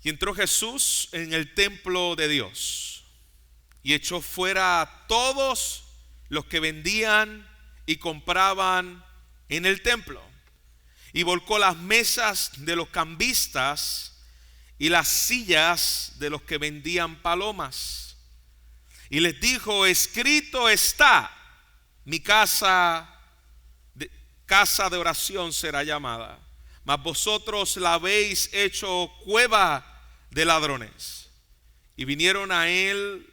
Y entró Jesús en el templo de Dios y echó fuera a todos los que vendían y compraban en el templo. Y volcó las mesas de los cambistas y las sillas de los que vendían palomas. Y les dijo: escrito está, mi casa de oración será llamada, mas vosotros la habéis hecho cueva de ladrones. Y vinieron a él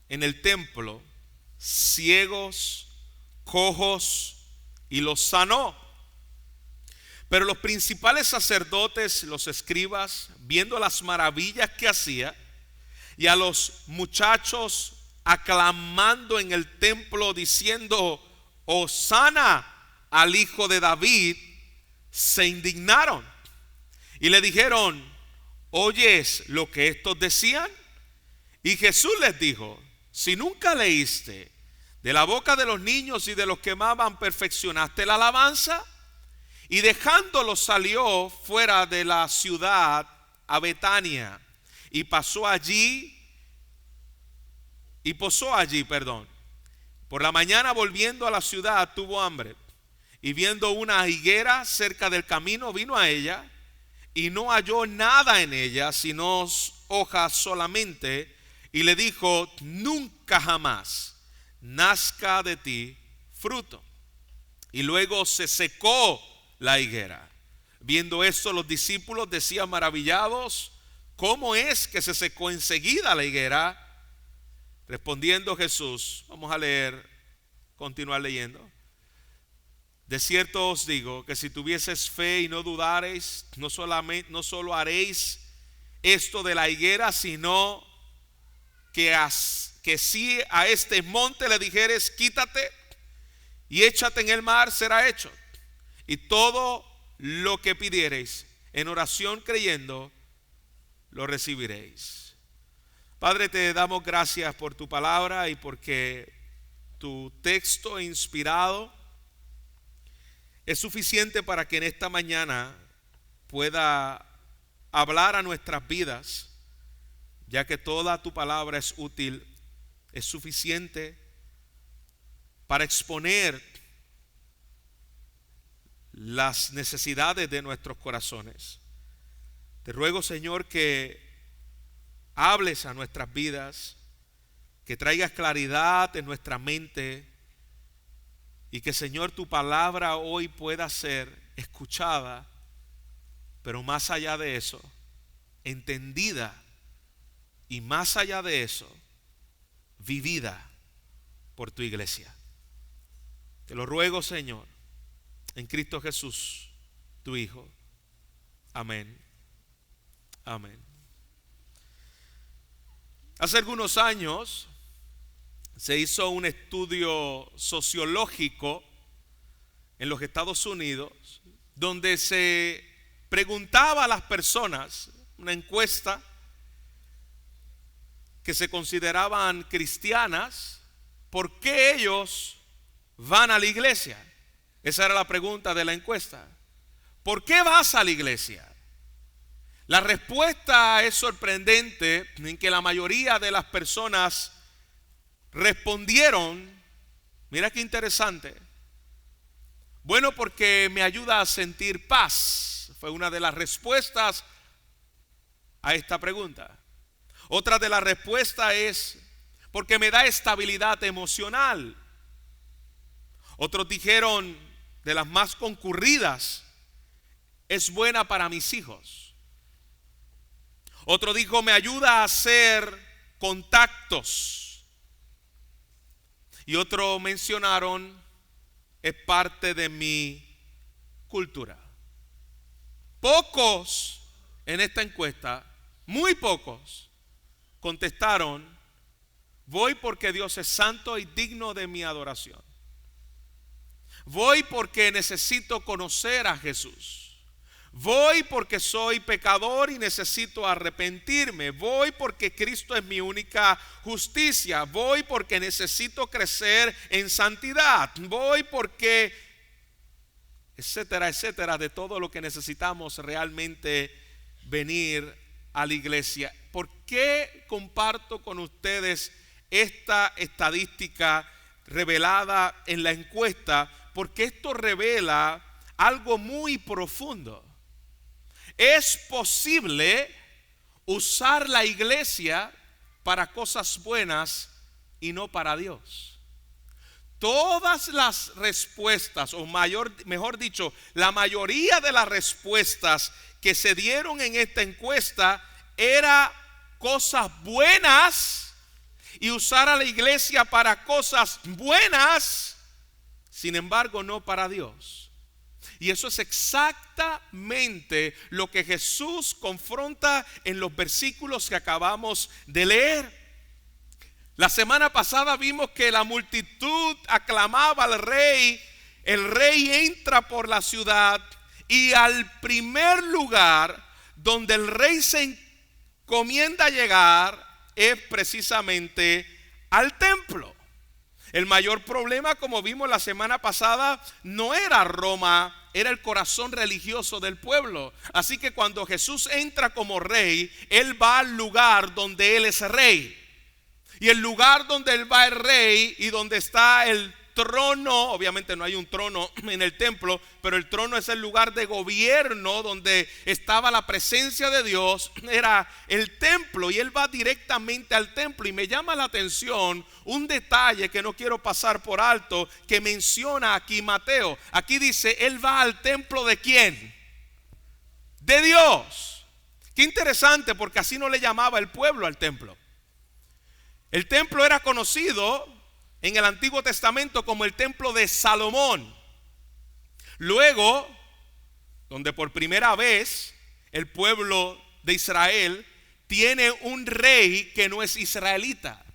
en el templo ciegos, cojos, y los sanó. Pero los principales sacerdotes, los escribas, viendo las maravillas que hacía, y a los muchachos aclamando en el templo diciendo: Hosana al hijo de David, se indignaron y le dijeron: ¿oyes lo que estos decían? Y Jesús les dijo: si nunca leíste, de la boca de los niños y de los que amaban perfeccionaste la alabanza. Y dejándolo salió fuera de la ciudad a Betania y posó allí. Por la mañana, volviendo a la ciudad, tuvo hambre, y viendo una higuera cerca del camino, vino a ella y no halló nada en ella sino hojas solamente, y le dijo: nunca jamás nazca de ti fruto. Y luego se secó la higuera. Viendo esto, los discípulos decían maravillados: ¿cómo es que se secó enseguida la higuera? Respondiendo Jesús, vamos a leer, continuar leyendo: de cierto os digo que si tuvieseis fe y no dudareis, no solo haréis esto de la higuera, sino que si a este monte le dijeres: quítate y échate en el mar, será hecho. Y todo lo que pidiereis en oración creyendo, lo recibiréis. Padre, te damos gracias por tu palabra y porque tu texto inspirado es suficiente para que en esta mañana pueda hablar a nuestras vidas, ya que toda tu palabra es útil, es suficiente para exponer las necesidades de nuestros corazones. Te ruego, Señor, que hables a nuestras vidas, que traigas claridad en nuestra mente, y que, Señor, tu palabra hoy pueda ser escuchada, pero más allá de eso, entendida, y más allá de eso, vivida por tu iglesia. Te lo ruego, Señor, en Cristo Jesús, tu Hijo. Amén. Amén. Hace algunos años se hizo un estudio sociológico en los Estados Unidos, donde se preguntaba a las personas, una encuesta, que se consideraban cristianas, ¿por qué ellos van a la iglesia? Esa era la pregunta de la encuesta. ¿Por qué vas a la iglesia? La respuesta es sorprendente, en que la mayoría de las personas respondieron, mira qué interesante: bueno, porque me ayuda a sentir paz. Fue una de las respuestas a esta pregunta. Otra de las respuestas es: porque me da estabilidad emocional. Otros dijeron, de las más concurridas: es buena para mis hijos. Otro dijo: me ayuda a hacer contactos. Y otros mencionaron: es parte de mi cultura. Pocos en esta encuesta, muy pocos, contestaron: voy porque Dios es santo y digno de mi adoración. Voy porque necesito conocer a Jesús. Voy porque soy pecador y necesito arrepentirme. Voy porque Cristo es mi única justicia. Voy porque necesito crecer en santidad. Voy porque, etcétera, etcétera, de todo lo que necesitamos realmente venir a la iglesia. ¿Por qué comparto con ustedes esta estadística revelada en la encuesta? Porque esto revela algo muy profundo. Es posible usar la iglesia para cosas buenas y no para Dios. Todas las respuestas, o mejor dicho, la mayoría de las respuestas que se dieron en esta encuesta era cosas buenas y usar a la iglesia para cosas buenas, sin embargo no para Dios. Y eso es exactamente lo que Jesús confronta en los versículos que acabamos de leer. La semana pasada vimos que la multitud aclamaba al rey. El rey entra por la ciudad y al primer lugar donde el rey se encomienda a llegar es precisamente al templo. El mayor problema, como vimos la semana pasada, no era Roma, era el corazón religioso del pueblo. Así que cuando Jesús entra como rey, Él va al lugar donde Él es rey. Y el lugar donde Él va el rey y donde está el trono, obviamente no hay un trono en el templo, pero el trono es el lugar de gobierno donde estaba la presencia de Dios, era el templo, y Él va directamente al templo. Y me llama la atención un detalle que no quiero pasar por alto, que menciona aquí Mateo. Aquí dice, Él va al templo ¿de quién? De Dios. Qué interesante, porque así no le llamaba el pueblo al templo. El templo era conocido en el Antiguo Testamento como el templo de Salomón. Luego, donde por primera vez el pueblo de Israel tiene un rey que no es israelita,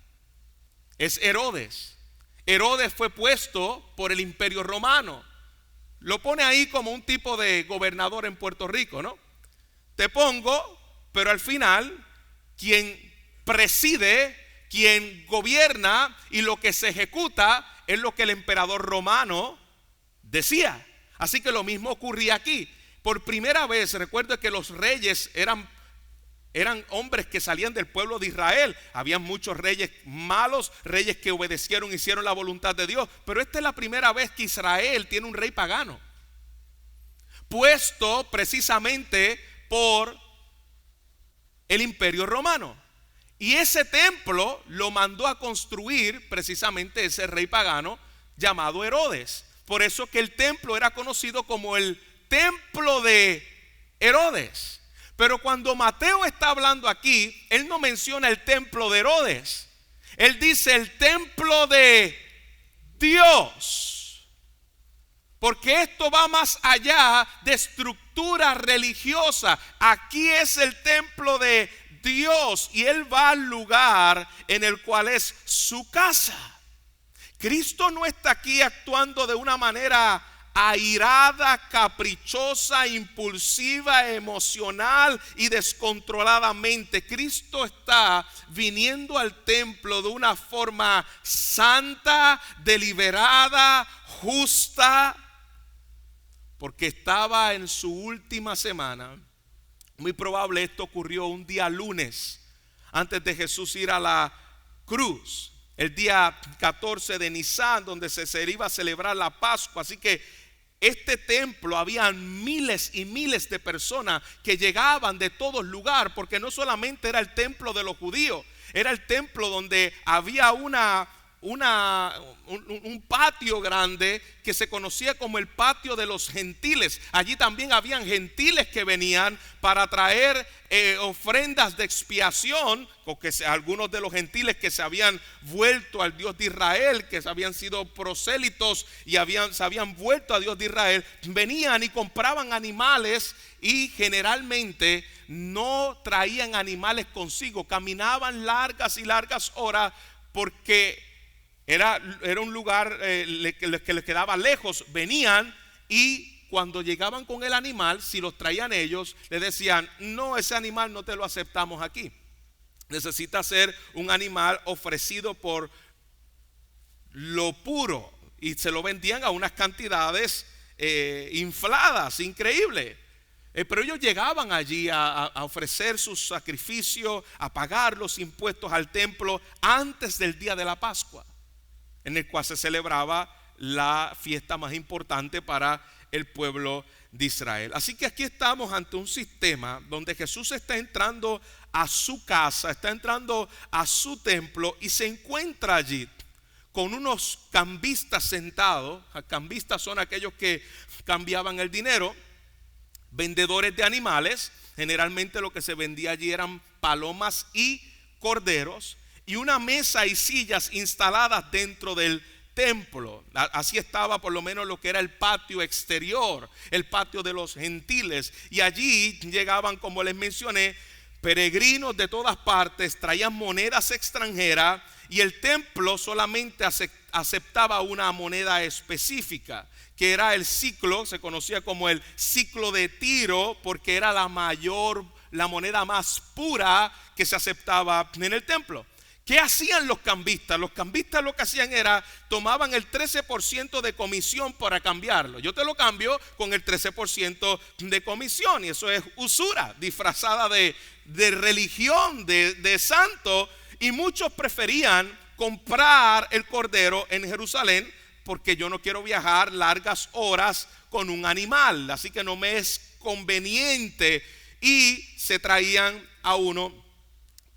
es Herodes. Herodes fue puesto por el Imperio Romano. Lo pone ahí como un tipo de gobernador en Puerto Rico, ¿no? Te pongo, pero al final quien preside, quien gobierna y lo que se ejecuta es lo que el emperador romano decía. Así que lo mismo ocurría aquí. Por primera vez, recuerdo que los reyes eran hombres que salían del pueblo de Israel. Habían muchos reyes malos, reyes que obedecieron, hicieron la voluntad de Dios. Pero esta es la primera vez que Israel tiene un rey pagano, puesto precisamente por el Imperio Romano. Y ese templo lo mandó a construir precisamente ese rey pagano llamado Herodes. Por eso que el templo era conocido como el templo de Herodes. Pero cuando Mateo está hablando aquí, él no menciona el templo de Herodes. Él dice el templo de Dios. Porque esto va más allá de estructura religiosa. Aquí es el templo de Dios, y Él va al lugar en el cual es su casa. Cristo no está aquí actuando de una manera airada, caprichosa, impulsiva, emocional y descontroladamente. Cristo está viniendo al templo de una forma santa, deliberada, justa, porque estaba en su última semana. Muy probable esto ocurrió un día lunes, antes de Jesús ir a la cruz, el día 14 de Nisan, donde se iba a celebrar la Pascua. Así que este templo, habían miles y miles de personas que llegaban de todos lugares, porque no solamente era el templo de los judíos, era el templo donde había un patio grande que se conocía como el patio de los gentiles. Allí también habían gentiles que venían para traer ofrendas de expiación, porque algunos de los gentiles que se habían vuelto al Dios de Israel, que habían sido prosélitos y se habían vuelto a Dios de Israel, venían y compraban animales, y generalmente no traían animales consigo, caminaban largas y largas horas, porque era un lugar que les quedaba lejos. Venían, y cuando llegaban con el animal, si los traían ellos, les decían: no, ese animal no te lo aceptamos aquí. Necesita ser un animal ofrecido por lo puro. Y se lo vendían a unas cantidades infladas, increíbles. Pero ellos llegaban allí a ofrecer sus sacrificios, a pagar los impuestos al templo antes del día de la Pascua, en el cual se celebraba la fiesta más importante para el pueblo de Israel. Así que aquí estamos ante un sistema donde Jesús está entrando a su casa, está entrando a su templo y se encuentra allí con unos cambistas sentados. Cambistas son aquellos que cambiaban el dinero, vendedores de animales. Generalmente lo que se vendía allí eran palomas y corderos, y una mesa y sillas instaladas dentro del templo. Así estaba por lo menos lo que era el patio exterior, el patio de los gentiles. Y allí llegaban, como les mencioné, peregrinos de todas partes, traían monedas extranjeras, y el templo solamente aceptaba una moneda específica, que era el siclo. Se conocía como el siclo de Tiro, porque era la moneda más pura que se aceptaba en el templo. ¿Qué hacían los cambistas? Los cambistas lo que hacían era tomaban el 13% de comisión para cambiarlo. Yo te lo cambio con el 13% de comisión, y eso es usura disfrazada de religión, de santo. Y muchos preferían comprar el cordero en Jerusalén, porque yo no quiero viajar largas horas con un animal, así que no me es conveniente, y se traían a uno.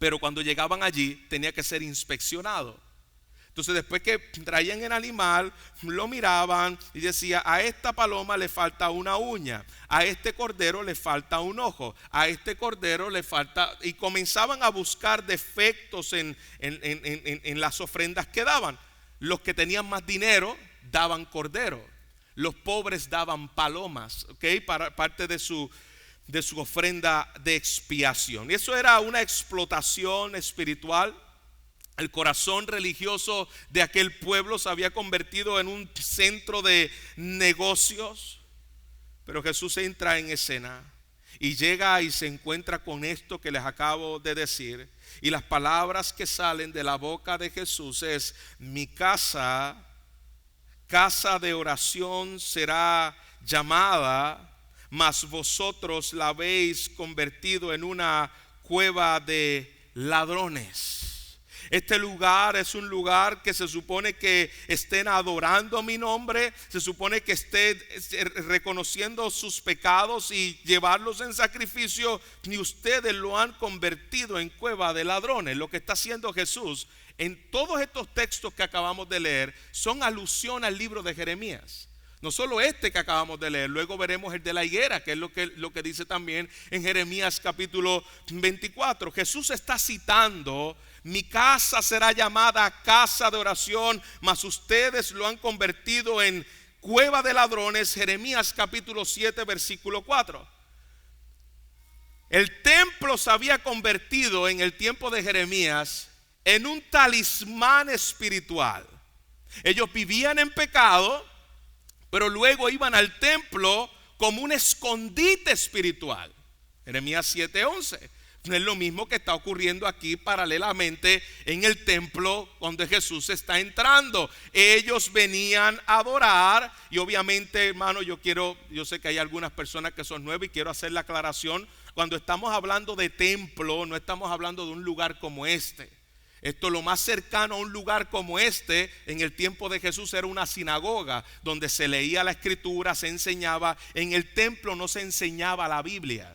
Pero cuando llegaban allí tenía que ser inspeccionado. Entonces, después que traían el animal, lo miraban y decía: a esta paloma le falta una uña, a este cordero le falta un ojo, a este cordero le falta. Y comenzaban a buscar defectos en las ofrendas que daban. Los que tenían más dinero daban cordero, los pobres daban palomas, para parte de su ofrenda de expiación. Y eso era una explotación espiritual. El corazón religioso de aquel pueblo se había convertido en un centro de negocios. Pero Jesús entra en escena y llega y se encuentra con esto que les acabo de decir. Y las palabras que salen de la boca de Jesús es: mi casa de oración será llamada, mas vosotros la habéis convertido en una cueva de ladrones. Este lugar es un lugar que se supone que estén adorando mi nombre, se supone que estén reconociendo sus pecados y llevarlos en sacrificio, y ustedes lo han convertido en cueva de ladrones. Lo que está haciendo Jesús en todos estos textos que acabamos de leer son alusión al libro de Jeremías. No solo este que acabamos de leer, luego veremos el de la higuera, que es lo que dice también en Jeremías capítulo 24. Jesús está citando: mi casa será llamada casa de oración, mas ustedes lo han convertido en cueva de ladrones. Jeremías capítulo 7 versículo 4. El templo se había convertido en el tiempo de Jeremías en un talismán espiritual. Ellos vivían en pecado, pero luego iban al templo como un escondite espiritual. Jeremías 7:11. Es lo mismo que está ocurriendo aquí paralelamente en el templo donde Jesús está entrando. Ellos venían a adorar, y obviamente, hermano, yo sé que hay algunas personas que son nuevas y quiero hacer la aclaración. Cuando estamos hablando de templo, no estamos hablando de un lugar como este. Esto, lo más cercano a un lugar como este en el tiempo de Jesús, era una sinagoga donde se leía la escritura, se enseñaba. En el templo no se enseñaba la Biblia.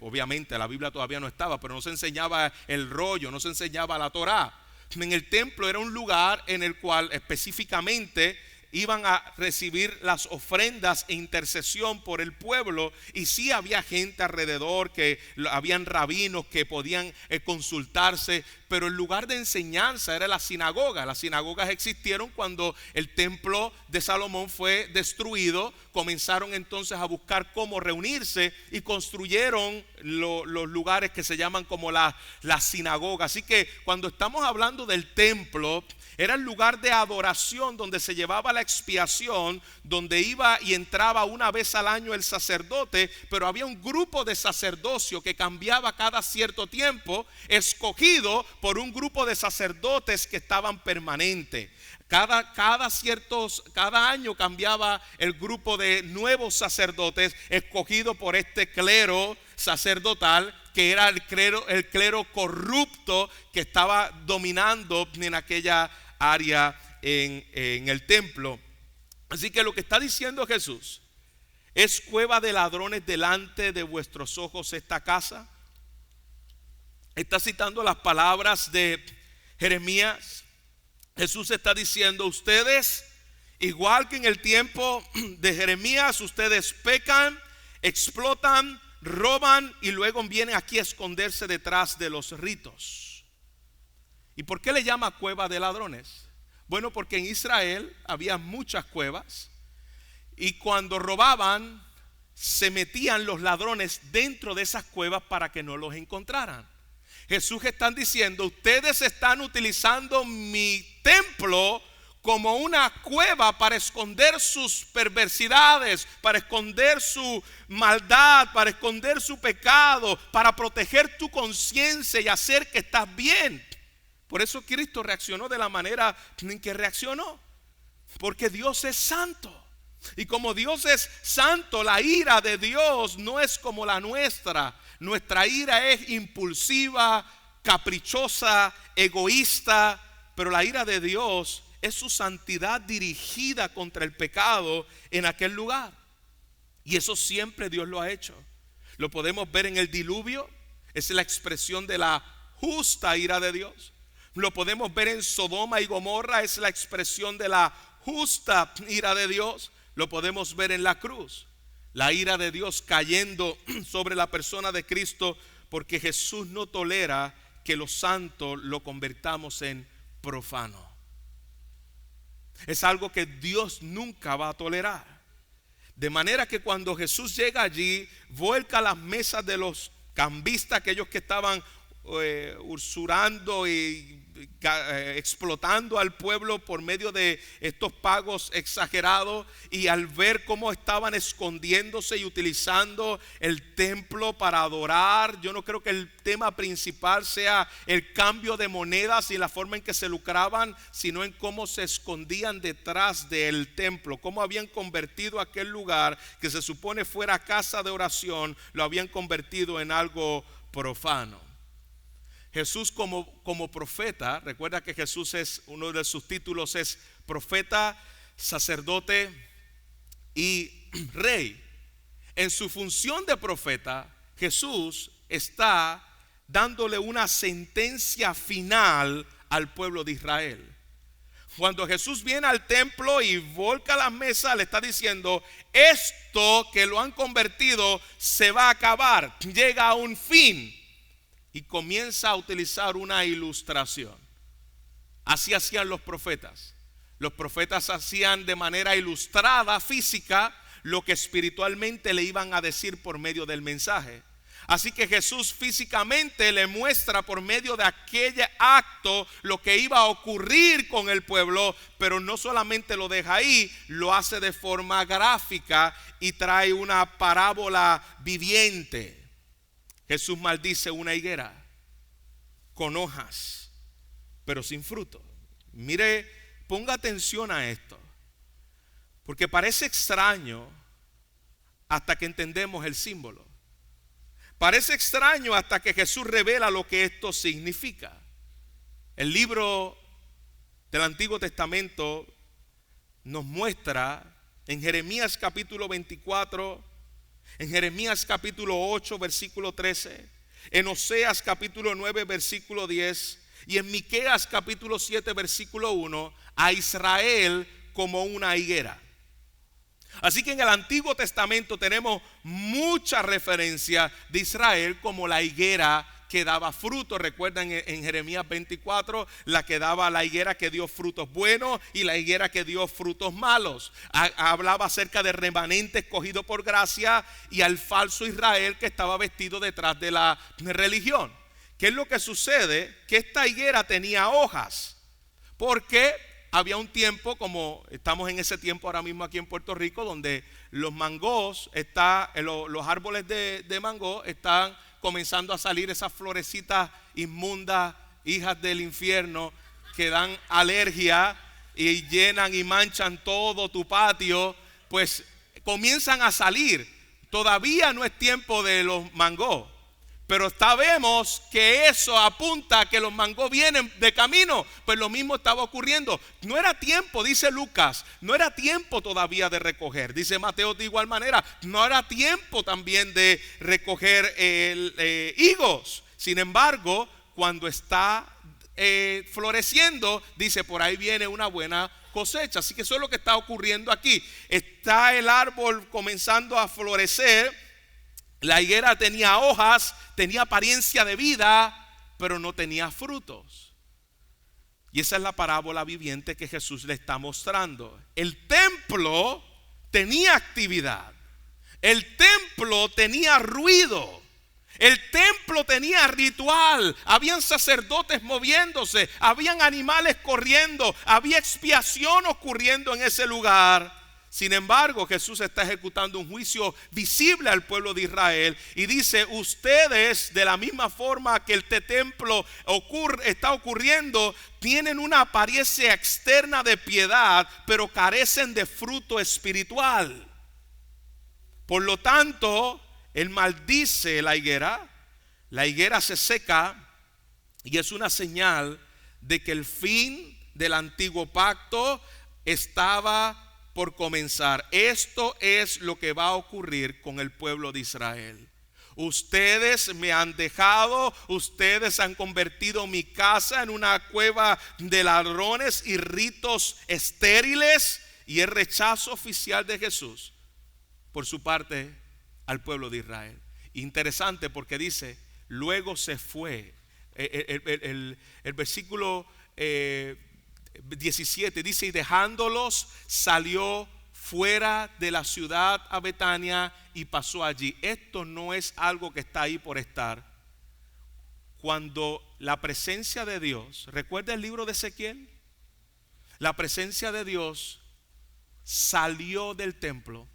Obviamente la Biblia todavía no estaba, pero no se enseñaba el rollo, no se enseñaba la Torá. En el templo era un lugar en el cual específicamente iban a recibir las ofrendas e intercesión por el pueblo. Y sí había gente alrededor, que habían rabinos que podían consultarse, pero el lugar de enseñanza era la sinagoga. Las sinagogas existieron cuando el templo de Salomón fue destruido. Comenzaron entonces a buscar cómo reunirse y construyeron los lugares que se llaman como la sinagoga. Así que cuando estamos hablando del templo, era el lugar de adoración donde se llevaba la la expiación, donde iba y entraba una vez al año el sacerdote, pero había un grupo de sacerdocio que cambiaba cada cierto tiempo, escogido por un grupo de sacerdotes que estaban permanentes. Cada año cambiaba el grupo de nuevos sacerdotes escogido por este clero sacerdotal, que era el clero corrupto que estaba dominando en aquella área en el templo. Así que lo que está diciendo Jesús es: cueva de ladrones delante de vuestros ojos esta casa. Está citando las palabras de Jeremías. Jesús está diciendo: ustedes, igual que en el tiempo de Jeremías, ustedes pecan, explotan, roban y luego vienen aquí a esconderse detrás de los ritos. ¿Y por qué le llama cueva de ladrones? Bueno, porque en Israel había muchas cuevas y cuando robaban se metían los ladrones dentro de esas cuevas para que no los encontraran. Jesús está diciendo: ustedes están utilizando mi templo como una cueva para esconder sus perversidades, para esconder su maldad, para esconder su pecado, para proteger tu conciencia y hacer que estás bien. Por eso Cristo reaccionó de la manera en que reaccionó, porque Dios es santo. Y como Dios es santo, la ira de Dios no es como la nuestra. Nuestra ira es impulsiva, caprichosa, egoísta, pero la ira de Dios es su santidad dirigida contra el pecado en aquel lugar. Y eso siempre Dios lo ha hecho. Lo podemos ver en el diluvio, es la expresión de la justa ira de Dios. Lo podemos ver en Sodoma y Gomorra, es la expresión de la justa ira de Dios. Lo podemos ver en la cruz, la ira de Dios cayendo sobre la persona de Cristo, porque Jesús no tolera que lo santo lo convertamos en profano. Es algo que Dios nunca va a tolerar. De manera que cuando Jesús llega allí, vuelca las mesas de los cambistas, aquellos que estaban usurando y explotando al pueblo por medio de estos pagos exagerados, y al ver cómo estaban escondiéndose y utilizando el templo para adorar. Yo no creo que el tema principal sea el cambio de monedas y la forma en que se lucraban, sino en cómo se escondían detrás del templo, cómo habían convertido aquel lugar que se supone fuera casa de oración, lo habían convertido en algo profano. Jesús como profeta, recuerda que Jesús es, uno de sus títulos es profeta, sacerdote y rey. En su función de profeta, Jesús está dándole una sentencia final al pueblo de Israel. Cuando Jesús viene al templo y volca las mesas, le está diciendo: esto que lo han convertido se va a acabar, llega a un fin. Y comienza a utilizar una ilustración. Así hacían los profetas. Los profetas hacían de manera ilustrada, física, lo que espiritualmente le iban a decir por medio del mensaje. Así que Jesús físicamente le muestra por medio de aquel acto lo que iba a ocurrir con el pueblo, pero no solamente lo deja ahí, lo hace de forma gráfica y trae una parábola viviente. Jesús maldice una higuera con hojas, pero sin fruto. Mire, ponga atención a esto, porque parece extraño hasta que entendemos el símbolo. Parece extraño hasta que Jesús revela lo que esto significa. El libro del Antiguo Testamento nos muestra en Jeremías capítulo 24, en Jeremías capítulo 8 versículo 13, en Oseas capítulo 9 versículo 10 y en Miqueas capítulo 7 versículo 1 a Israel como una higuera. Así que en el Antiguo Testamento tenemos mucha referencia de Israel como la higuera que daba fruto. Recuerdan en Jeremías 24, la higuera que dio frutos buenos y la higuera que dio frutos malos. Hablaba acerca de remanente escogido por gracia y al falso Israel que estaba vestido detrás de la religión. ¿Qué es lo que sucede? Que esta higuera tenía hojas, porque había un tiempo, como estamos en ese tiempo ahora mismo aquí en Puerto Rico, donde los mangos, los árboles de mango están comenzando a salir esas florecitas inmundas, hijas del infierno, que dan alergia y llenan y manchan todo tu patio. Pues comienzan a salir. Todavía no es tiempo de los mangos, pero sabemos que eso apunta a que los mangos vienen de camino. Pues lo mismo estaba ocurriendo. No era tiempo, dice Lucas, no era tiempo todavía de recoger. Dice Mateo de igual manera, no era tiempo también de recoger higos. Sin embargo, cuando está floreciendo, dice, por ahí viene una buena cosecha. Así que eso es lo que está ocurriendo aquí. Está el árbol comenzando a florecer. La higuera tenía hojas, tenía apariencia de vida, pero no tenía frutos. Y esa es la parábola viviente que Jesús le está mostrando. El templo tenía actividad. El templo tenía ruido. El templo tenía ritual. Habían sacerdotes moviéndose. Habían animales corriendo. Había expiación ocurriendo en ese lugar. Sin embargo, Jesús está ejecutando un juicio visible al pueblo de Israel y dice: ustedes, de la misma forma que el templo está ocurriendo, tienen una apariencia externa de piedad, pero carecen de fruto espiritual. Por lo tanto, Él maldice la higuera se seca y es una señal de que el fin del antiguo pacto estaba por comenzar. Esto es lo que va a ocurrir con el pueblo de Israel. Ustedes me han dejado, ustedes han convertido mi casa en una cueva de ladrones y ritos estériles, y el rechazo oficial de Jesús por su parte al pueblo de Israel. Interesante porque dice, luego se fue. El versículo 17 dice: y dejándolos salió fuera de la ciudad a Betania y pasó allí. Esto no es algo que está ahí por estar. Cuando la presencia de Dios, recuerda el libro de Ezequiel, la presencia de Dios salió del templo,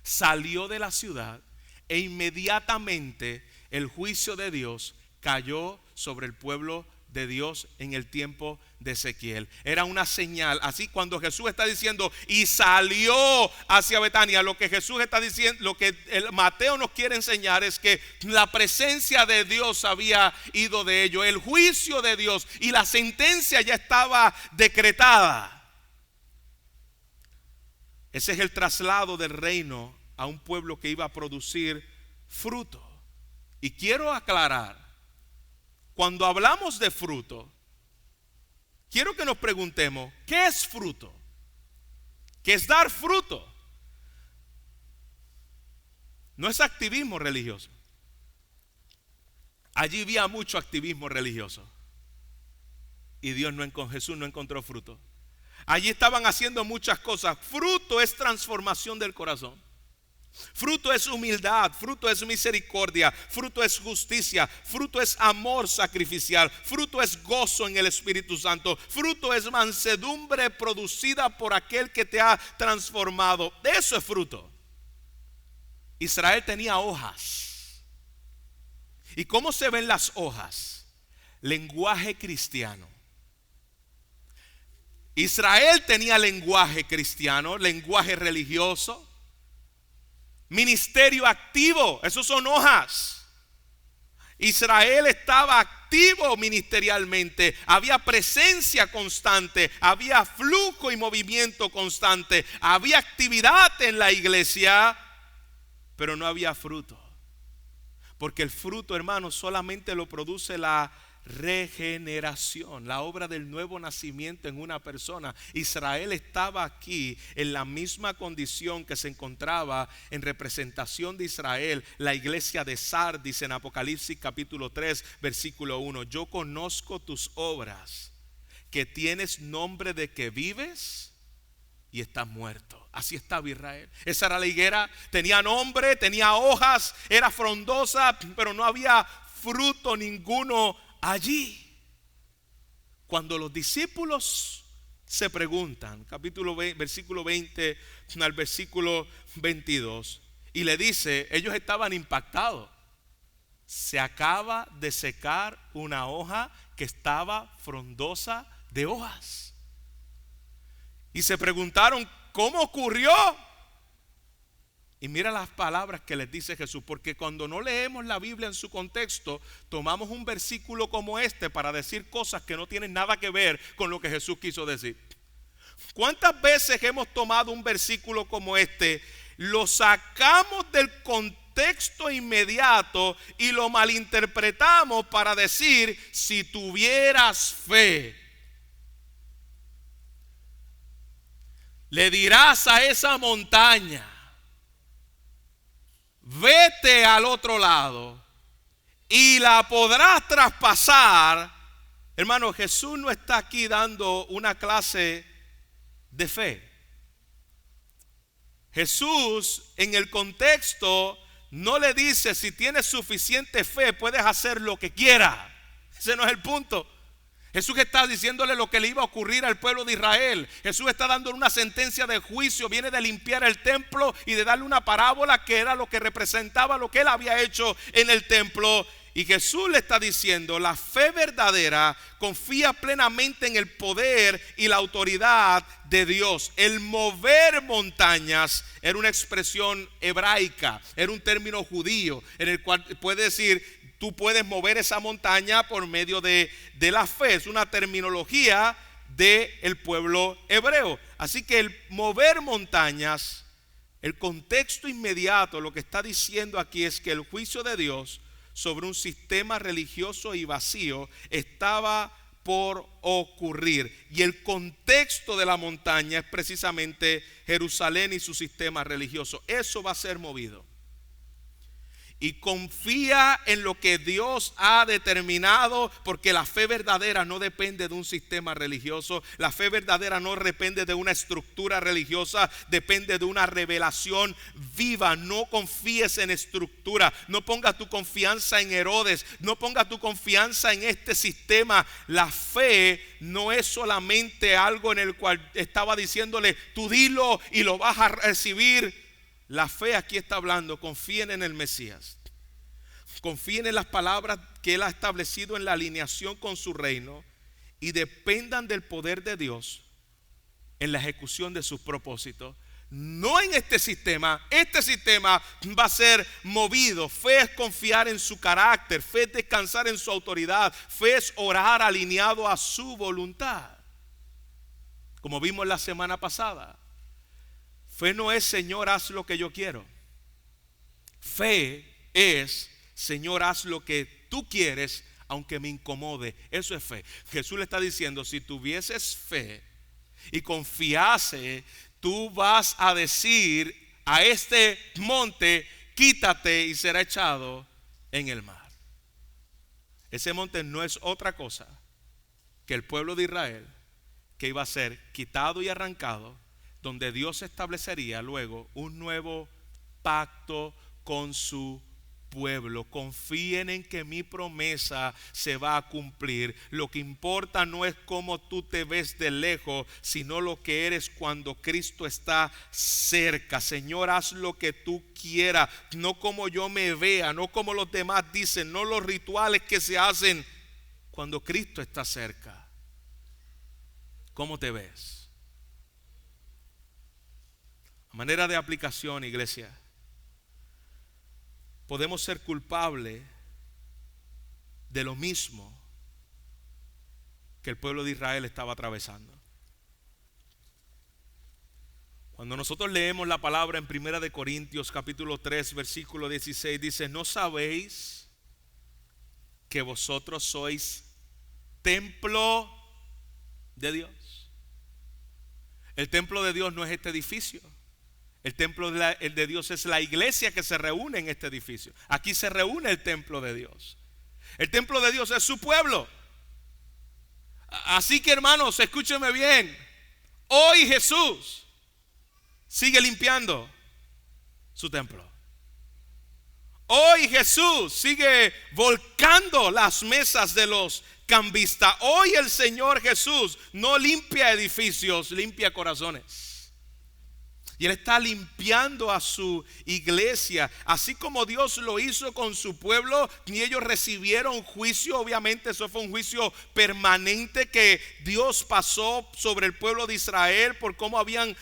salió de la ciudad, e inmediatamente el juicio de Dios cayó sobre el pueblo de Dios en el tiempo de Ezequiel. Era una señal. Así, cuando Jesús está diciendo y salió hacia Betania, lo que Jesús está diciendo, lo que Mateo nos quiere enseñar es que la presencia de Dios había ido de ellos, el juicio de Dios y la sentencia ya estaba decretada. Ese es el traslado del reino a un pueblo que iba a producir fruto. Y quiero aclarar, cuando hablamos de fruto, quiero que nos preguntemos, ¿qué es fruto? ¿Qué es dar fruto? No es activismo religioso. Allí había mucho activismo religioso y Jesús no encontró fruto. Allí estaban haciendo muchas cosas. Fruto es transformación del corazón. Fruto es humildad, fruto es misericordia, fruto es justicia, fruto es amor sacrificial, fruto es gozo en el Espíritu Santo, fruto es mansedumbre producida por aquel que te ha transformado. Eso es fruto. Israel tenía hojas. ¿Y cómo se ven las hojas? Lenguaje cristiano. Israel tenía lenguaje cristiano, lenguaje religioso. Ministerio activo, esos son hojas. Israel estaba activo ministerialmente, había presencia constante, había flujo y movimiento constante, había actividad en la iglesia, pero no había fruto. Porque el fruto, hermanos, solamente lo produce la regeneración, la obra del nuevo nacimiento en una persona. Israel estaba aquí en la misma condición que se encontraba en representación de Israel la iglesia de Sardis en Apocalipsis capítulo 3 versículo 1. Yo conozco tus obras, que tienes nombre de que vives y estás muerto. Así estaba Israel. Esa era la higuera, tenía nombre, tenía hojas, era frondosa, pero no había fruto ninguno allí. Cuando los discípulos se preguntan, versículo 20 al versículo 22, y le dice, ellos estaban impactados. Se acaba de secar una hoja que estaba frondosa de hojas. Y se preguntaron, ¿cómo ocurrió? Y mira las palabras que les dice Jesús, porque cuando no leemos la Biblia en su contexto, tomamos un versículo como este para decir cosas que no tienen nada que ver con lo que Jesús quiso decir. ¿Cuántas veces hemos tomado un versículo como este, lo sacamos del contexto inmediato y lo malinterpretamos para decir, si tuvieras fe, le dirás a esa montaña, vete al otro lado y la podrás traspasar? Hermano, Jesús no está aquí dando una clase de fe. Jesús en el contexto no le dice, si tienes suficiente fe puedes hacer lo que quieras. Ese no es el punto. Jesús está diciéndole lo que le iba a ocurrir al pueblo de Israel. Jesús está dando una sentencia de juicio. Viene de limpiar el templo y de darle una parábola que era lo que representaba lo que él había hecho en el templo. Y Jesús le está diciendo, la fe verdadera confía plenamente en el poder y la autoridad de Dios. El mover montañas era una expresión hebraica, era un término judío en el cual puede decir, tú puedes mover esa montaña por medio de la fe. Es una terminología del pueblo hebreo. Así que el mover montañas, el contexto inmediato, lo que está diciendo aquí es que el juicio de Dios sobre un sistema religioso y vacío estaba por ocurrir. Y el contexto de la montaña es precisamente Jerusalén y su sistema religioso. Eso va a ser movido. Y confía en lo que Dios ha determinado, porque la fe verdadera no depende de un sistema religioso. La fe verdadera no depende de una estructura religiosa, depende de una revelación viva. No confíes en estructura, no pongas tu confianza en Herodes, no pongas tu confianza en este sistema. La fe no es solamente algo en el cual estaba diciéndole, tú dilo y lo vas a recibir. La fe aquí está hablando, confíen en el Mesías. Confíen en las palabras que Él ha establecido en la alineación con su reino y dependan del poder de Dios en la ejecución de sus propósitos. No en este sistema. Este sistema va a ser movido. Fe es confiar en su carácter. Fe es descansar en su autoridad. Fe es orar alineado a su voluntad. Como vimos la semana pasada. Fe no es, Señor, haz lo que yo quiero. Fe es, Señor, haz lo que tú quieres, aunque me incomode. Eso es fe. Jesús le está diciendo, si tuvieses fe y confiase, tú vas a decir a este monte, quítate y será echado en el mar. Ese monte no es otra cosa que el pueblo de Israel, que iba a ser quitado y arrancado, donde Dios establecería luego un nuevo pacto con su pueblo. Confíen en que mi promesa se va a cumplir. Lo que importa no es cómo tú te ves de lejos, sino lo que eres cuando Cristo está cerca. Señor, haz lo que tú quieras, no como yo me vea, no como los demás dicen, no los rituales que se hacen cuando Cristo está cerca. ¿Cómo te ves? A manera de aplicación, iglesia, podemos ser culpables de lo mismo que el pueblo de Israel estaba atravesando. Cuando nosotros leemos la palabra en 1 Corintios capítulo 3 versículo 16, dice, ¿no sabéis que vosotros sois templo de Dios? El templo de Dios no es este edificio. El templo de Dios es la iglesia que se reúne en este edificio. Aquí se reúne el templo de Dios. El templo de Dios es su pueblo. Así que, hermanos, escúchenme bien. Hoy Jesús sigue limpiando su templo. Hoy Jesús sigue volcando las mesas de los cambistas. Hoy el Señor Jesús no limpia edificios, limpia corazones. Y Él está limpiando a su iglesia, así como Dios lo hizo con su pueblo. Y ellos recibieron juicio. Obviamente eso fue un juicio permanente que Dios pasó sobre el pueblo de Israel por cómo habían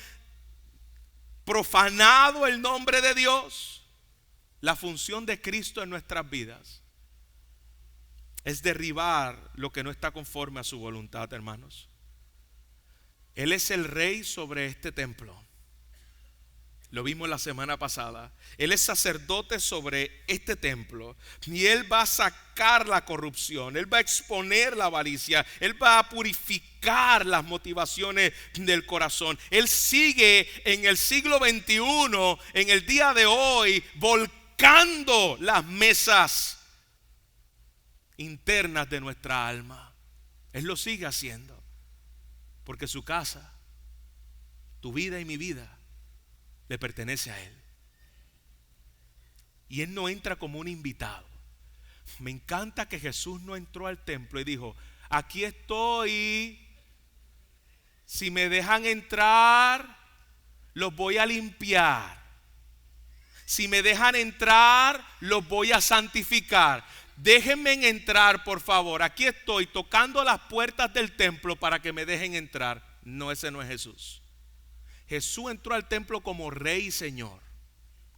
profanado el nombre de Dios. La función de Cristo en nuestras vidas es derribar lo que no está conforme a su voluntad, hermanos. Él es el rey sobre este templo. Lo vimos la semana pasada. Él es sacerdote sobre este templo. Y Él va a sacar la corrupción. Él va a exponer la avaricia. Él va a purificar las motivaciones del corazón. Él sigue en el siglo XXI, en el día de hoy, volcando las mesas internas de nuestra alma. Él lo sigue haciendo. Porque su casa, tu vida y mi vida, le pertenece a Él. Y Él no entra como un invitado. Me encanta que Jesús no entró al templo y dijo: aquí estoy, si me dejan entrar, los voy a limpiar. Si me dejan entrar, los voy a santificar. Déjenme entrar, por favor. Aquí estoy tocando las puertas del templo para que me dejen entrar. No, ese no es Jesús. Jesús entró al templo como rey y señor,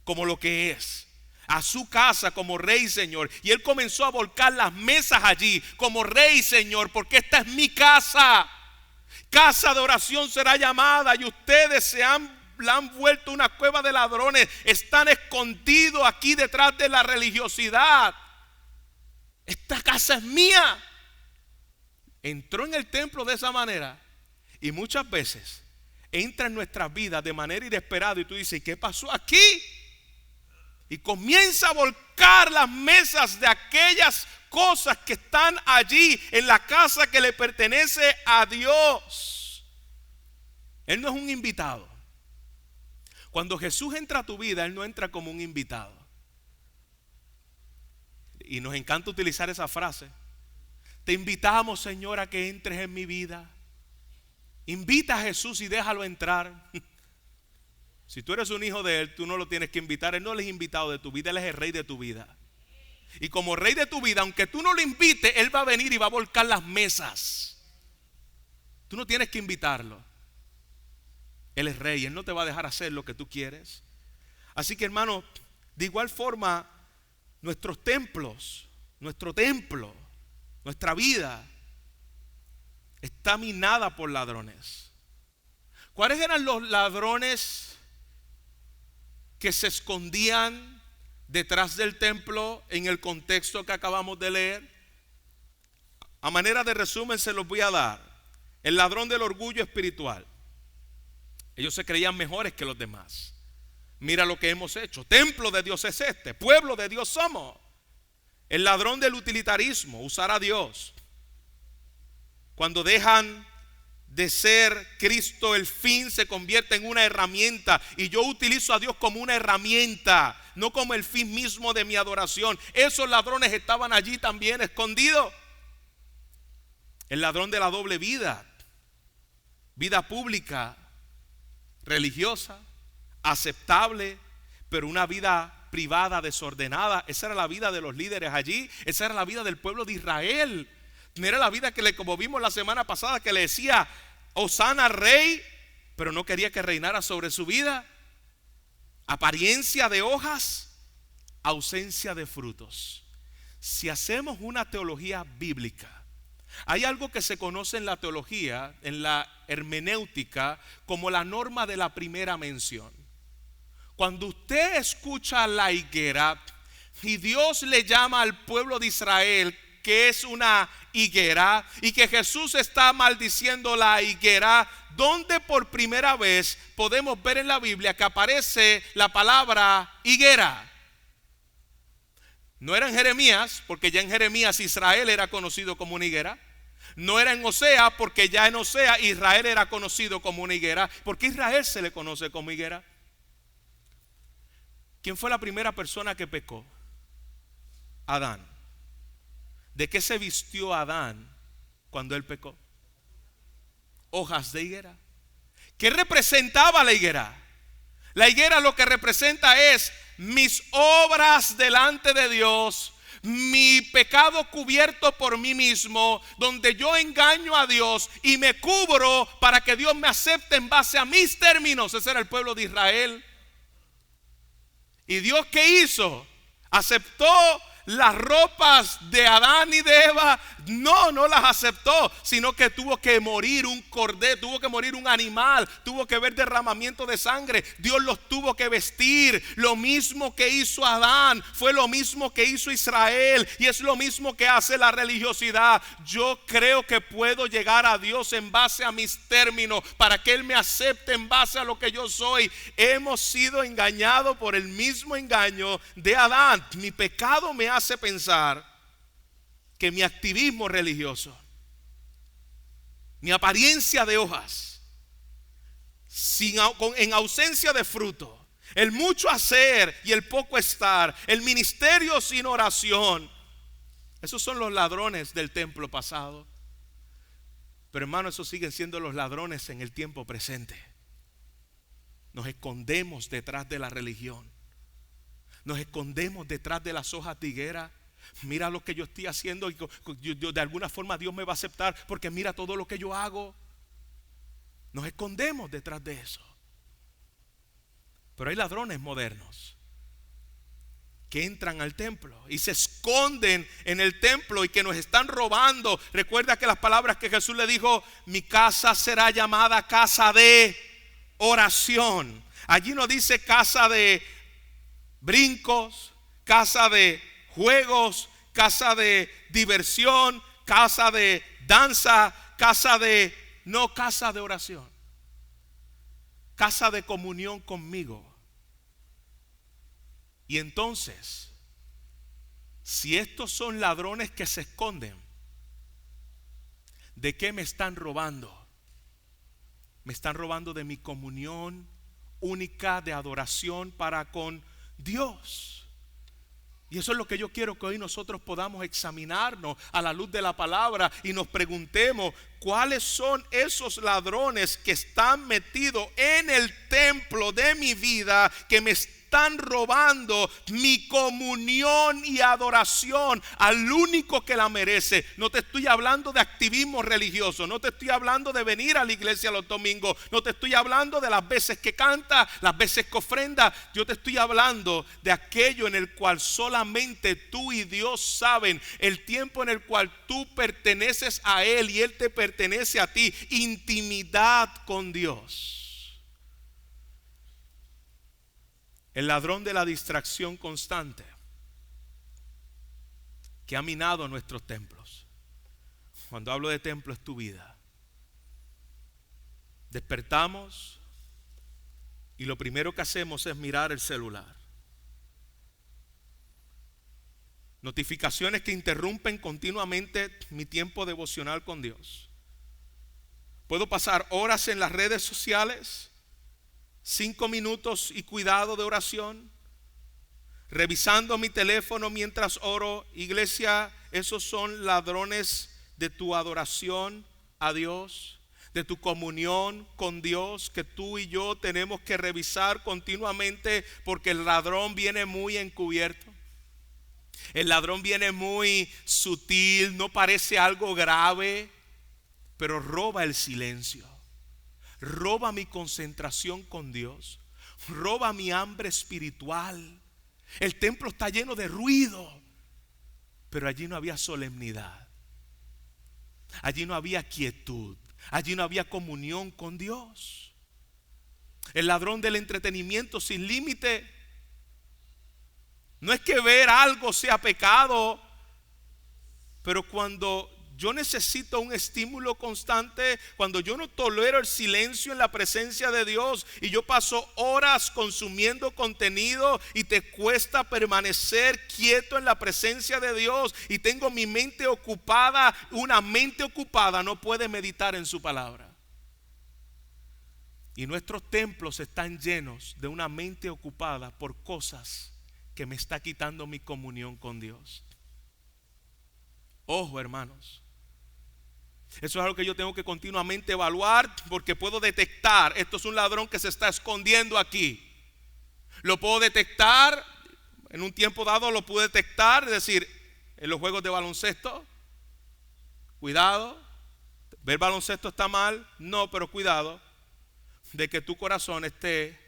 como lo que es, a su casa como rey y señor. Y Él comenzó a volcar las mesas allí como rey y señor, porque esta es mi casa. Casa de oración será llamada, y ustedes la han vuelto una cueva de ladrones. Están escondidos aquí detrás de la religiosidad. Esta casa es mía. Entró en el templo de esa manera, y muchas veces entra en nuestras vidas de manera inesperada y tú dices: ¿qué pasó aquí? Y comienza a volcar las mesas de aquellas cosas que están allí en la casa que le pertenece a Dios. Él no es un invitado. Cuando Jesús entra a tu vida, Él no entra como un invitado. Y nos encanta utilizar esa frase: te invitamos, Señor, a que entres en mi vida. Invita a Jesús y déjalo entrar. Si tú eres un hijo de Él, tú no lo tienes que invitar. Él no es invitado de tu vida, Él es el rey de tu vida. Y como rey de tu vida, aunque tú no lo invites, Él va a venir y va a volcar las mesas. Tú no tienes que invitarlo. Él es rey, Él no te va a dejar hacer lo que tú quieres. Así que, hermano, de igual forma, nuestros templos, nuestro templo, nuestra vida está minada por ladrones. ¿Cuáles eran los ladrones que se escondían detrás del templo en el contexto que acabamos de leer? A manera de resumen se los voy a dar. El ladrón del orgullo espiritual. Ellos se creían mejores que los demás. Mira lo que hemos hecho. Templo de Dios es este. Pueblo de Dios somos. El ladrón del utilitarismo. Usar a Dios. Cuando dejan de ser Cristo el fin, se convierte en una herramienta. Y yo utilizo a Dios como una herramienta, no como el fin mismo de mi adoración. Esos ladrones estaban allí también escondidos. El ladrón de la doble vida. Vida pública, religiosa, aceptable, pero una vida privada, desordenada. Esa era la vida de los líderes allí. Esa era la vida del pueblo de Israel. No era la vida que como vimos la semana pasada, que le decía Hosana rey, pero no quería que reinara sobre su vida. Apariencia de hojas, ausencia de frutos. Si hacemos una teología bíblica, hay algo que se conoce en la teología, en la hermenéutica, como la norma de la primera mención. Cuando usted escucha la higuera y Dios le llama al pueblo de Israel que es una higuera, y que Jesús está maldiciendo la higuera, donde por primera vez podemos ver en la Biblia que aparece la palabra higuera. No era en Jeremías, porque ya en Jeremías Israel era conocido como una higuera. No era en Osea, porque ya en Osea Israel era conocido como una higuera. ¿Por qué Israel se le conoce como higuera? ¿Quién fue la primera persona que pecó? Adán? ¿De qué se vistió Adán cuando él pecó? Hojas de higuera. ¿Qué representaba la higuera? La higuera lo que representa es mis obras delante de Dios, mi pecado cubierto por mí mismo, donde yo engaño a Dios y me cubro para que Dios me acepte en base a mis términos. Ese era el pueblo de Israel. ¿Y Dios qué hizo? ¿Aceptó las ropas de Adán y de Eva? No las aceptó, sino que tuvo que morir un cordero, tuvo que morir un animal, tuvo que haber derramamiento de sangre. Dios los tuvo que vestir. Lo mismo que hizo Adán fue lo mismo que hizo Israel, y es lo mismo que hace la religiosidad. Yo creo que puedo llegar a Dios en base a mis términos, para que Él me acepte en base a lo que yo soy. Hemos sido engañados por el mismo engaño de Adán. Mi pecado me hace pensar que mi activismo religioso, mi apariencia de hojas, en ausencia de fruto, el mucho hacer y el poco estar, el ministerio sin oración, esos son los ladrones del templo pasado. Pero hermano, esos siguen siendo los ladrones en el tiempo presente. Nos escondemos detrás de la religión. Nos escondemos detrás de las hojas de higuera. Mira lo que yo estoy haciendo y de alguna forma Dios me va a aceptar porque mira todo lo que yo hago. Nos escondemos detrás de eso. Pero hay ladrones modernos que entran al templo y se esconden en el templo y que nos están robando. Recuerda que las palabras que Jesús le dijo: mi casa será llamada casa de oración. Allí no dice casa de brincos, casa de juegos, casa de diversión, casa de danza, casa de oración, casa de comunión conmigo. Y entonces, si estos son ladrones que se esconden, ¿de qué me están robando? Me están robando de mi comunión única de adoración para con Dios. Y eso es lo que yo quiero que hoy nosotros podamos examinarnos a la luz de la palabra y nos preguntemos: ¿cuáles son esos ladrones que están metidos en el templo de mi vida, que me están robando mi comunión y adoración al único que la merece? No te estoy hablando de activismo religioso, no te estoy hablando de venir a la iglesia los domingos, no te estoy hablando de las veces que canta, las veces que ofrenda. Yo te estoy hablando de aquello en el cual solamente tú y Dios saben, el tiempo en el cual tú perteneces a Él y Él te pertenece a ti. Intimidad con Dios. El ladrón de la distracción constante que ha minado nuestros templos. Cuando hablo de templo, es tu vida. Despertamos y lo primero que hacemos es mirar el celular. Notificaciones que interrumpen continuamente mi tiempo devocional con Dios. Puedo pasar horas en las redes sociales, 5 minutos y cuidado de oración, revisando mi teléfono mientras oro. Iglesia, esos son ladrones de tu adoración a Dios, de tu comunión con Dios, que tú y yo tenemos que revisar continuamente, porque el ladrón viene muy encubierto. El ladrón viene muy sutil, no parece algo grave, pero roba el silencio. Roba mi concentración con Dios. Roba mi hambre espiritual. El templo está lleno de ruido, pero allí no había solemnidad. Allí no había quietud. Allí no había comunión con Dios. El ladrón del entretenimiento sin límite. No es que ver algo sea pecado, pero cuando yo necesito un estímulo constante, cuando yo no tolero el silencio en la presencia de Dios y yo paso horas consumiendo contenido y te cuesta permanecer quieto en la presencia de Dios y tengo mi mente ocupada, una mente ocupada no puede meditar en su palabra. Y nuestros templos están llenos de una mente ocupada por cosas que me está quitando mi comunión con Dios. Ojo, hermanos. Eso es algo que yo tengo que continuamente evaluar, porque puedo detectar, esto es un ladrón que se está escondiendo aquí. Lo puedo detectar, en un tiempo dado lo pude detectar, es decir, en los juegos de baloncesto. Cuidado, ver baloncesto está mal, no, pero cuidado de que tu corazón esté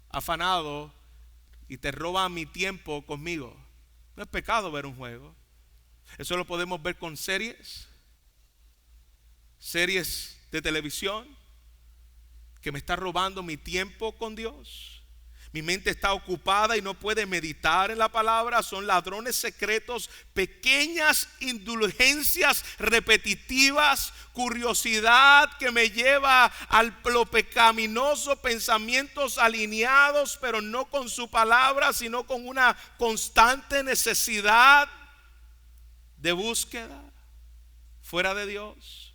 afanado y te roba mi tiempo conmigo. No es pecado ver un juego. Eso lo podemos ver con series de televisión, que me está robando mi tiempo con Dios. Mi mente está ocupada y no puede meditar en la palabra. Son ladrones secretos, pequeñas indulgencias repetitivas, curiosidad que me lleva al lo pecaminoso, pensamientos alineados, pero no con su palabra, sino con una constante necesidad de búsqueda fuera de Dios.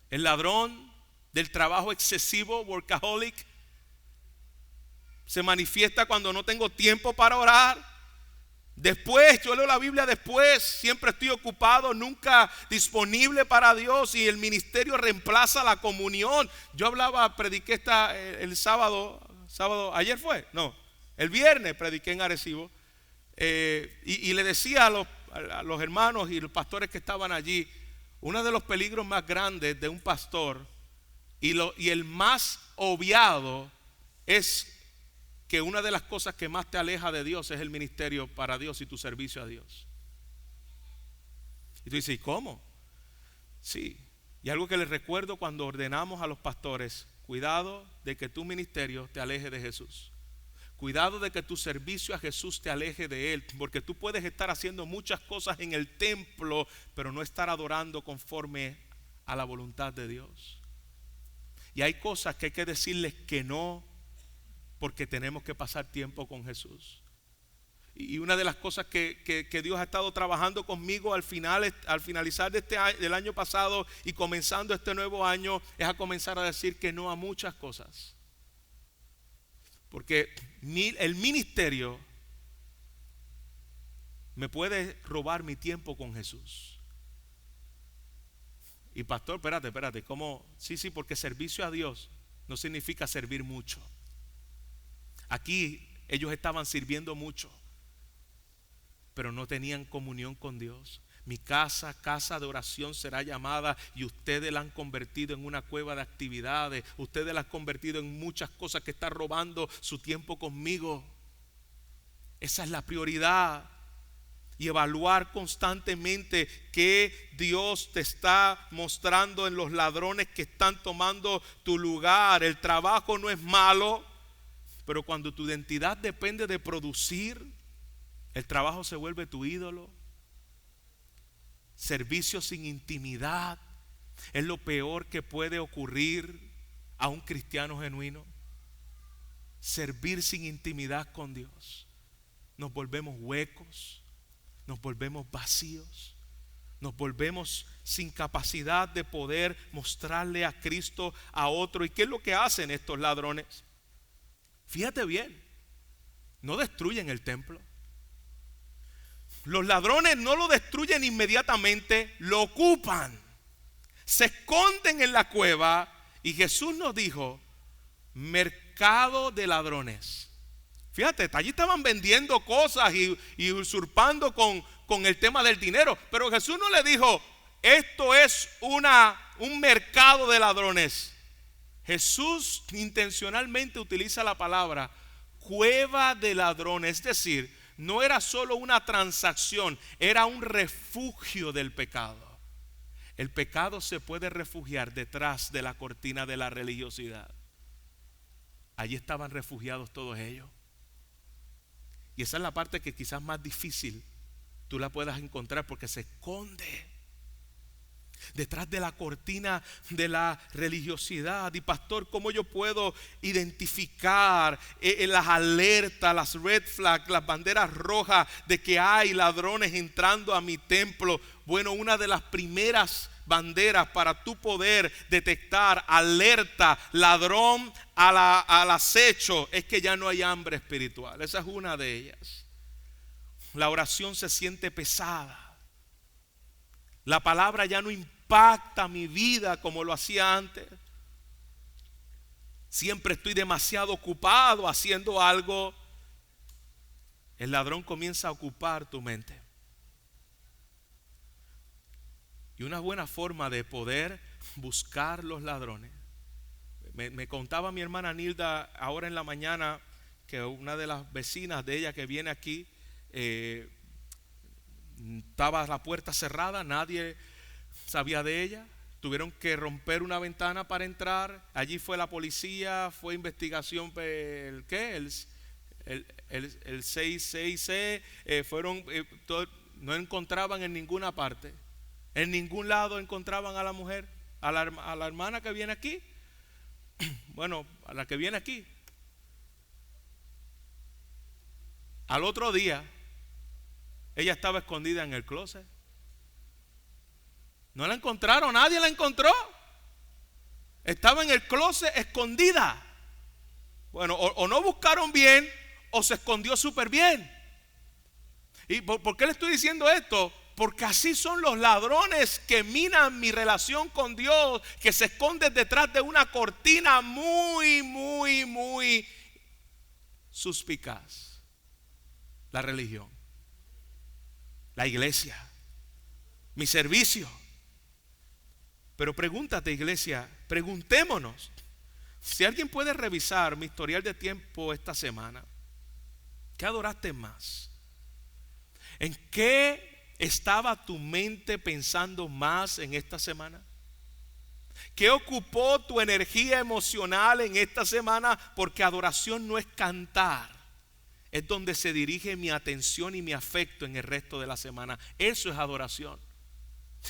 El ladrón del trabajo excesivo, workaholic, se manifiesta cuando no tengo tiempo para orar. Después, yo leo la Biblia después, siempre estoy ocupado, nunca disponible para Dios, y el ministerio reemplaza la comunión. Yo prediqué el sábado, ayer fue, no, el viernes prediqué en Arecibo, y le decía a los hermanos y los pastores que estaban allí, uno de los peligros más grandes de un pastor y el más obviado es que una de las cosas que más te aleja de Dios es el ministerio para Dios y tu servicio a Dios. Y tú dices, ¿y cómo? Sí, y algo que les recuerdo cuando ordenamos a los pastores: cuidado de que tu ministerio te aleje de Jesús. Cuidado de que tu servicio a Jesús te aleje de Él, porque tú puedes estar haciendo muchas cosas en el templo, pero no estar adorando conforme a la voluntad de Dios. Y hay cosas que hay que decirles que no, porque tenemos que pasar tiempo con Jesús. Y una de las cosas que Dios ha estado trabajando conmigo al finalizar del año pasado y comenzando este nuevo año, es a comenzar a decir que no a muchas cosas. Porque el ministerio me puede robar mi tiempo con Jesús. Y pastor, espérate, ¿cómo? Sí, porque servicio a Dios no significa servir mucho. Aquí ellos estaban sirviendo mucho, pero no tenían comunión con Dios. Mi casa de oración será llamada, y ustedes la han convertido en una cueva de actividades. Ustedes la han convertido en muchas cosas que están robando su tiempo conmigo. Esa es la prioridad. Y evaluar constantemente qué Dios te está mostrando en los ladrones que están tomando tu lugar. El trabajo no es malo, pero cuando tu identidad depende de producir, el trabajo se vuelve tu ídolo. Servicio sin intimidad es lo peor que puede ocurrir a un cristiano genuino. Servir sin intimidad con Dios. Nos volvemos huecos, nos volvemos vacíos, nos volvemos sin capacidad de poder mostrarle a Cristo a otro. ¿Y qué es lo que hacen estos ladrones? Fíjate bien, no destruyen el templo. Los ladrones no lo destruyen inmediatamente, lo ocupan, se esconden en la cueva. Y Jesús nos dijo: mercado de ladrones. Fíjate, allí estaban vendiendo cosas y usurpando con el tema del dinero. Pero Jesús no le dijo: esto es un mercado de ladrones. Jesús intencionalmente utiliza la palabra cueva de ladrones. Es decir, no era solo una transacción, era un refugio del pecado. El pecado se puede refugiar detrás de la cortina de la religiosidad. Allí estaban refugiados todos ellos. Y esa es la parte que quizás más difícil tú la puedas encontrar, porque se esconde detrás de la cortina de la religiosidad. Y pastor, ¿cómo yo puedo identificar las alertas, las red flags, las banderas rojas de que hay ladrones entrando a mi templo? Bueno, una de las primeras banderas para tú poder detectar alerta, ladrón al acecho, es que ya no hay hambre espiritual. Esa es una de ellas. La oración se siente pesada. La palabra ya no impacta mi vida como lo hacía antes. Siempre estoy demasiado ocupado haciendo algo. El ladrón comienza a ocupar tu mente. Y una buena forma de poder buscar los ladrones. Me contaba mi hermana Nilda ahora en la mañana que una de las vecinas de ella que viene aquí, estaba la puerta cerrada, nadie sabía de ella. Tuvieron que romper una ventana para entrar. Allí fue la policía, fue investigación, el 66C, no encontraban en ninguna parte. En ningún lado encontraban a la mujer, a la hermana que viene aquí. Bueno, a la que viene aquí. Al otro día, ella estaba escondida en el closet. No la encontraron, nadie la encontró. Estaba en el closet escondida. Bueno, o no buscaron bien o se escondió súper bien. ¿Y por qué le estoy diciendo esto? Porque así son los ladrones que minan mi relación con Dios, que se esconden detrás de una cortina muy suspicaz. La religión, la iglesia, mi servicio. Pero pregúntate, iglesia, preguntémonos. Si alguien puede revisar mi historial de tiempo esta semana, ¿qué adoraste más? ¿En qué estaba tu mente pensando más en esta semana? ¿Qué ocupó tu energía emocional en esta semana? Porque adoración no es cantar, es donde se dirige mi atención y mi afecto en el resto de la semana. Eso es adoración.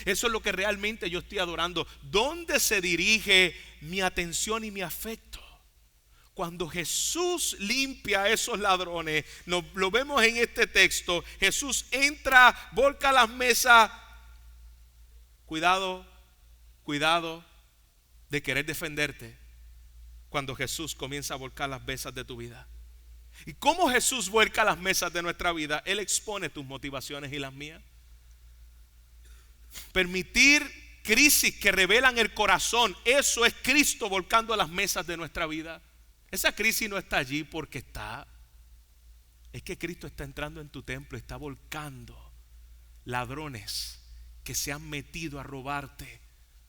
Eso es lo que realmente yo estoy adorando. ¿Dónde se dirige mi atención y mi afecto? Cuando Jesús limpia a esos ladrones, lo vemos en este texto. Jesús entra, volca las mesas. Cuidado de querer defenderte cuando Jesús comienza a volcar las mesas de tu vida. ¿Y cómo Jesús vuelca las mesas de nuestra vida? Él expone tus motivaciones y las mías. Permitir crisis que revelan el corazón, eso es Cristo volcando las mesas de nuestra vida. Esa crisis no está allí porque está. Es que Cristo está entrando en tu templo, está volcando ladrones que se han metido a robarte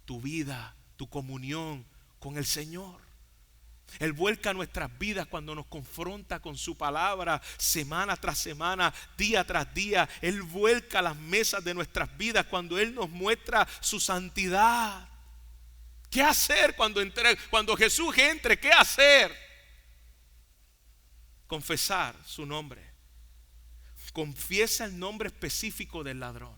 tu vida, tu comunión con el Señor. Él vuelca nuestras vidas cuando nos confronta con su palabra semana tras semana, día tras día. Él vuelca las mesas de nuestras vidas cuando Él nos muestra su santidad. ¿Qué hacer cuando Jesús entre? ¿Qué hacer? Confesar su nombre. Confiesa el nombre específico del ladrón.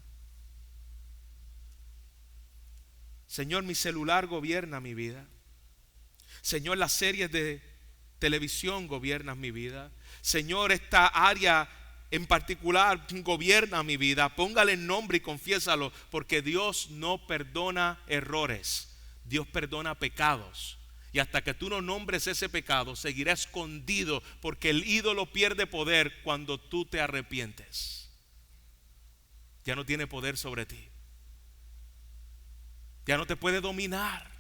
Señor, mi celular gobierna mi vida. Señor, las series de televisión gobiernan mi vida. Señor, esta área en particular gobierna mi vida. Póngale el nombre y confiésalo, porque Dios no perdona errores. Dios perdona pecados. Y hasta que tú no nombres ese pecado, seguirá escondido, porque el ídolo pierde poder cuando tú te arrepientes. Ya no tiene poder sobre ti. Ya no te puede dominar.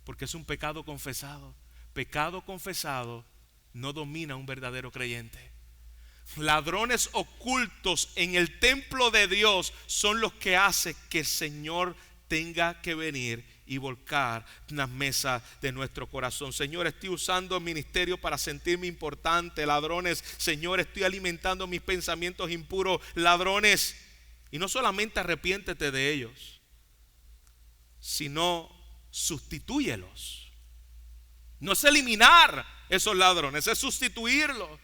Porque es un pecado confesado. Pecado confesado no domina a un verdadero creyente. Ladrones ocultos en el templo de Dios son los que hacen que el Señor tenga que venir y volcar las mesas de nuestro corazón. Señor, estoy usando el ministerio para sentirme importante. Ladrones, Señor, estoy alimentando mis pensamientos impuros. Ladrones, y no solamente arrepiéntete de ellos, sino sustitúyelos. No es eliminar esos ladrones, es sustituirlos.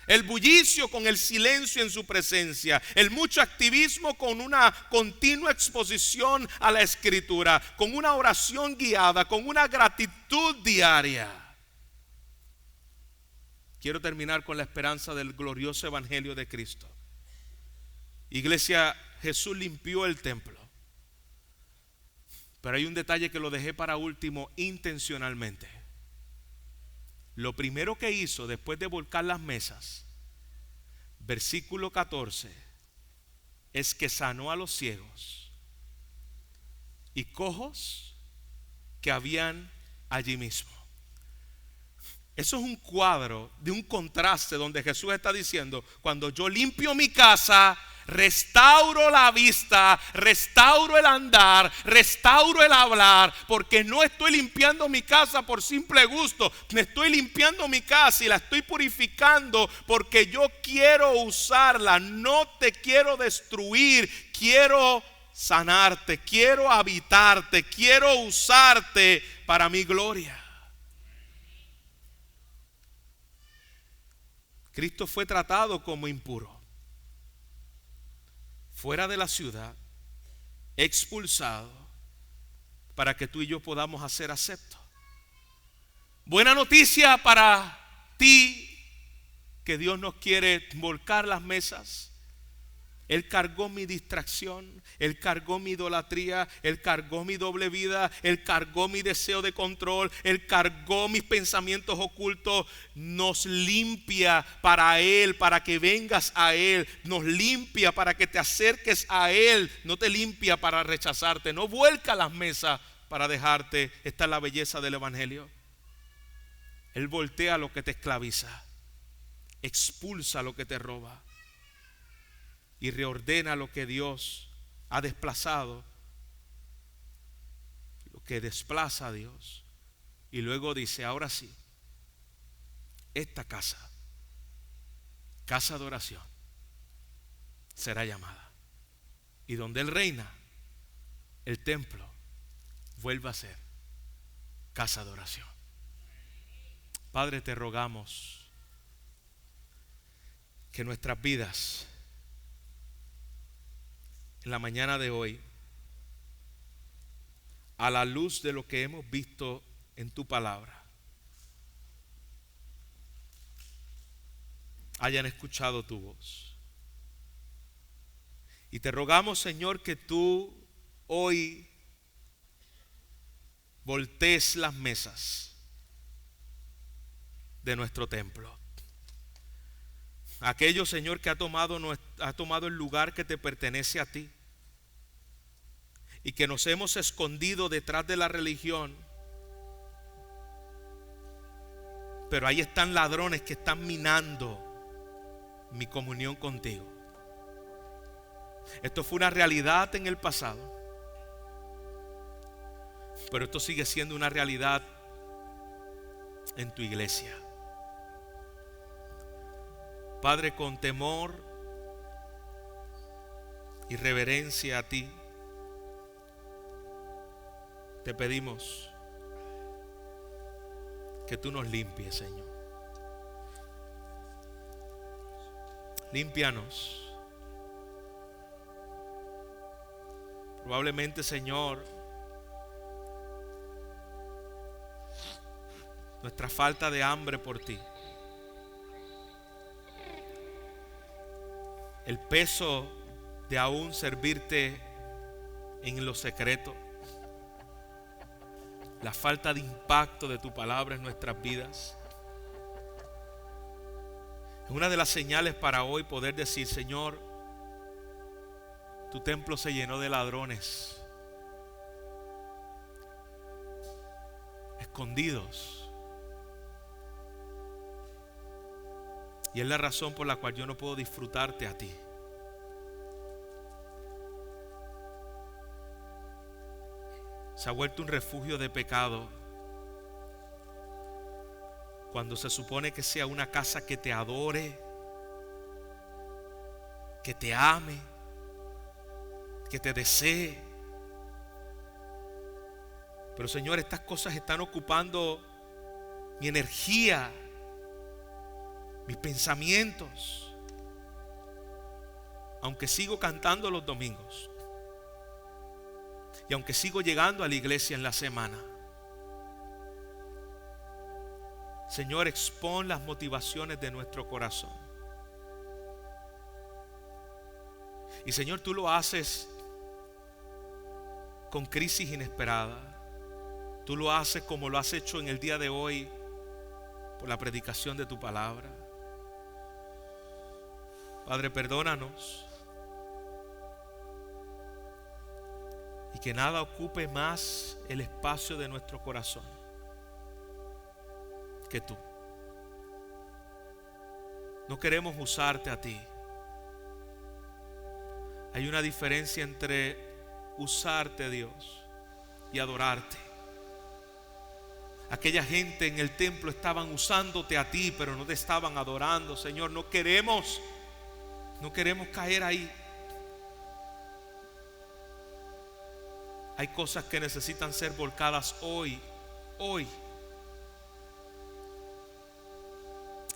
El bullicio con el silencio en su presencia. El mucho activismo con una continua exposición a la Escritura. Con una oración guiada, con una gratitud diaria. Quiero terminar con la esperanza del glorioso evangelio de Cristo. Iglesia, Jesús limpió el templo. Pero hay un detalle que lo dejé para último intencionalmente. Lo primero que hizo después de volcar las mesas, versículo 14, es que sanó a los ciegos y cojos que habían allí mismo. Eso es un cuadro de un contraste donde Jesús está diciendo: cuando yo limpio mi casa, restauro la vista, restauro el andar, restauro el hablar, porque no estoy limpiando mi casa por simple gusto. Me estoy limpiando mi casa y la estoy purificando porque yo quiero usarla. No te quiero destruir, quiero sanarte, quiero habitarte, quiero usarte para mi gloria. Cristo fue tratado como impuro, fuera de la ciudad, expulsado, para que tú y yo podamos ser aceptos. Buena noticia para ti, que Dios nos quiere volcar las mesas. Él cargó mi distracción, Él cargó mi idolatría, Él cargó mi doble vida, Él cargó mi deseo de control, Él cargó mis pensamientos ocultos. Nos limpia para Él, para que vengas a Él. Nos limpia para que te acerques a Él. No te limpia para rechazarte, no vuelca las mesas para dejarte. Esta es la belleza del Evangelio. Él voltea lo que te esclaviza, expulsa lo que te roba y reordena lo que Dios ha desplazado, lo que desplaza a Dios. Y luego dice: ahora sí, esta casa, casa de oración, será llamada. Y donde Él reina, el templo vuelve a ser casa de oración. Padre, te rogamos que nuestras vidas en la mañana de hoy, a la luz de lo que hemos visto en tu palabra, hayan escuchado tu voz. Y te rogamos, Señor, que tú hoy voltees las mesas de nuestro templo. Aquello, Señor, que ha tomado el lugar que te pertenece a ti, y que nos hemos escondido detrás de la religión, pero ahí están ladrones que están minando mi comunión contigo. Esto fue una realidad en el pasado, pero esto sigue siendo una realidad en tu iglesia. Padre, con temor y reverencia a ti, te pedimos que tú nos limpies, Señor. Límpianos. Probablemente, Señor, nuestra falta de hambre por ti, el peso de aún servirte en lo secreto, la falta de impacto de tu palabra en nuestras vidas, es una de las señales para hoy poder decir: Señor, tu templo se llenó de ladrones escondidos. Y es la razón por la cual yo no puedo disfrutarte a ti. Se ha vuelto un refugio de pecado cuando se supone que sea una casa que te adore, que te ame, que te desee. Pero, Señor, estas cosas están ocupando mi energía, mis pensamientos, aunque sigo cantando los domingos y aunque sigo llegando a la iglesia en la semana. Señor, expon las motivaciones de nuestro corazón. Y, Señor, tú lo haces con crisis inesperada. Tú lo haces como lo has hecho en el día de hoy, por la predicación de tu palabra. Padre, perdónanos que nada ocupe más el espacio de nuestro corazón que tú. No queremos usarte a ti. Hay una diferencia entre usarte, Dios, y adorarte. Aquella gente en el templo estaban usándote a ti, pero no te estaban adorando. Señor, no queremos caer ahí. Hay cosas que necesitan ser volcadas hoy.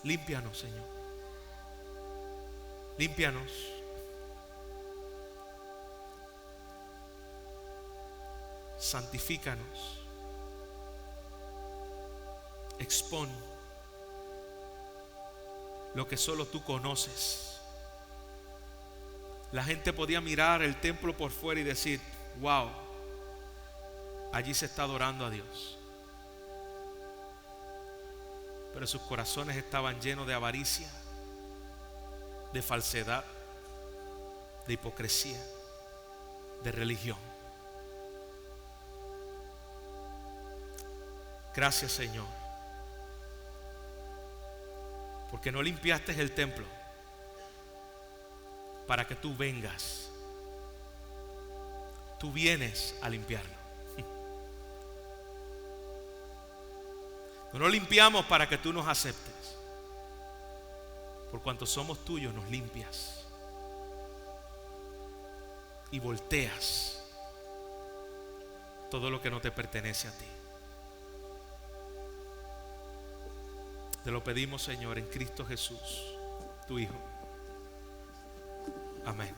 Límpianos, Señor. Límpianos. Santifícanos. Expon lo que solo tú conoces. La gente podía mirar el templo por fuera y decir: wow, allí se está adorando a Dios. Pero sus corazones estaban llenos de avaricia, de falsedad, de hipocresía, de religión. Gracias, Señor, porque no limpiaste el templo para que tú vengas. Tú vienes a limpiarlo. No lo limpiamos para que tú nos aceptes. Por cuanto somos tuyos, nos limpias y volteas todo lo que no te pertenece a ti. Te lo pedimos, Señor, en Cristo Jesús, tu Hijo. Amén.